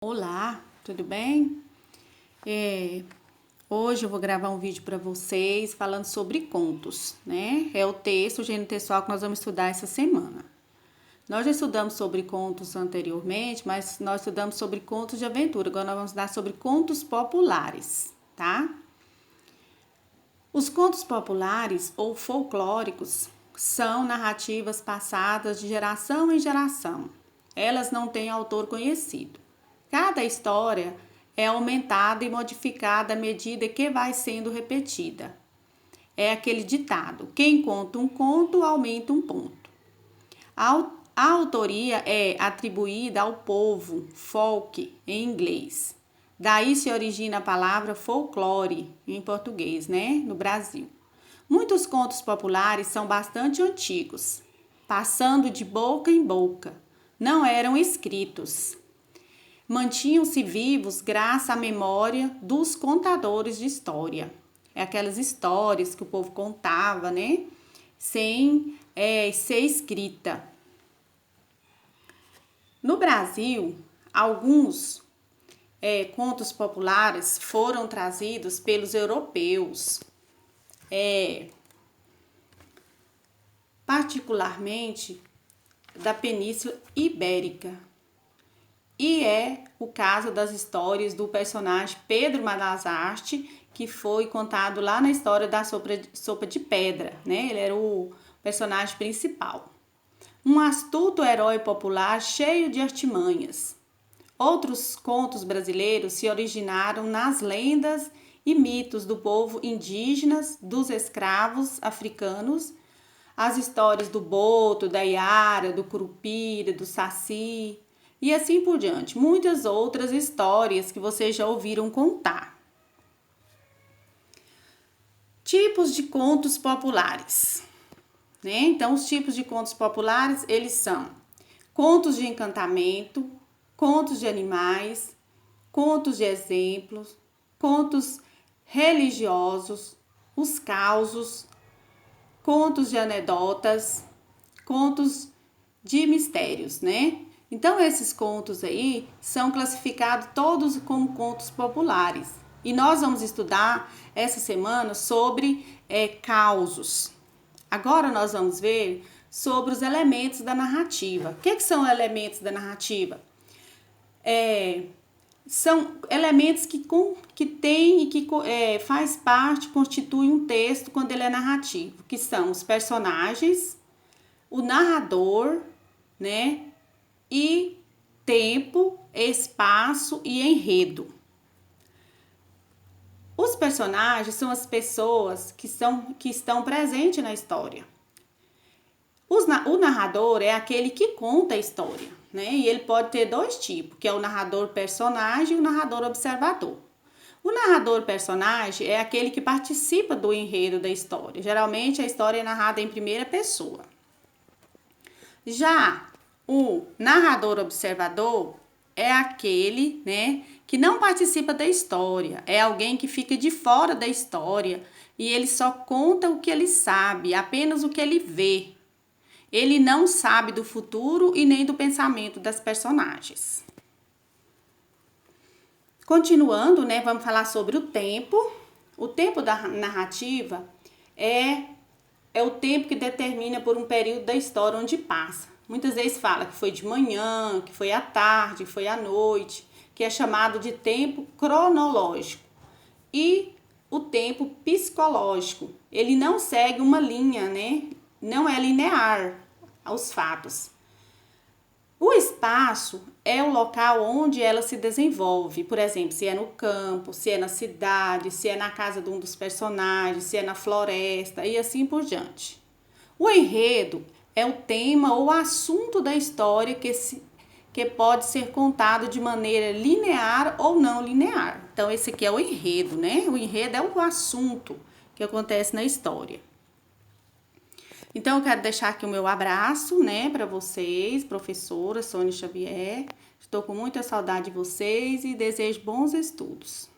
Olá, tudo bem? Hoje eu vou gravar um vídeo para vocês falando sobre contos, né? É o texto, o gênero textual que nós vamos estudar essa semana. Nós já estudamos sobre contos anteriormente, mas nós estudamos sobre contos de aventura. Agora nós vamos estudar sobre contos populares, tá? Os contos populares ou folclóricos são narrativas passadas de geração em geração. Elas não têm autor conhecido. Cada história é aumentada e modificada à medida que vai sendo repetida. É aquele ditado: quem conta um conto aumenta um ponto. A autoria é atribuída ao povo, folk em inglês. Daí se origina a palavra folclore em português, né, no Brasil. Muitos contos populares são bastante antigos, passando de boca em boca. Não eram escritos. Mantinham-se vivos graças à memória dos contadores de história. É aquelas histórias que o povo contava, né? Sem ser escrita. No Brasil, alguns contos populares foram trazidos pelos europeus, particularmente da Península Ibérica. E é o caso das histórias do personagem Pedro Manasarte, que foi contado lá na história da Sopa de Pedra, né? Ele era o personagem principal. Um astuto herói popular cheio de artimanhas. Outros contos brasileiros se originaram nas lendas e mitos do povo indígenas, dos escravos africanos, as histórias do boto, da iara, do curupira, do saci e assim por diante. Muitas outras histórias que vocês já ouviram contar. Tipos de contos populares. Né? Então, os tipos de contos populares, eles são contos de encantamento, contos de animais, contos de exemplos, contos religiosos, os causos, contos de anedotas, contos de mistérios, né? Então, esses contos aí são classificados todos como contos populares. E nós vamos estudar essa semana sobre causos. Agora nós vamos ver sobre os elementos da narrativa. O que são elementos da narrativa? São elementos que tem e que faz parte, constitui um texto quando ele é narrativo, que são os personagens, o narrador, né? E tempo, espaço e enredo. Os personagens são as pessoas que estão presentes na história. O narrador é aquele que conta a história, né? E ele pode ter dois tipos, que é o narrador personagem e o narrador observador. O narrador personagem é aquele que participa do enredo da história. Geralmente a história é narrada em primeira pessoa. Já o narrador observador é aquele, né, que não participa da história, é alguém que fica de fora da história e ele só conta o que ele sabe, apenas o que ele vê. Ele não sabe do futuro e nem do pensamento das personagens. Continuando, né, vamos falar sobre o tempo. O tempo da narrativa é o tempo que determina por um período da história onde passa. Muitas vezes fala que foi de manhã, que foi à tarde, que foi à noite, que é chamado de tempo cronológico. E o tempo psicológico, ele não segue uma linha, né? Não é linear aos fatos. O espaço é o local onde ela se desenvolve. Por exemplo, se é no campo, se é na cidade, se é na casa de um dos personagens, se é na floresta e assim por diante. O enredo é o tema ou assunto da história que pode ser contado de maneira linear ou não linear. Então, esse aqui é o enredo, né? O enredo é o assunto que acontece na história. Então, eu quero deixar aqui o meu abraço, né, para vocês, professora Sônia Xavier. Estou com muita saudade de vocês e desejo bons estudos.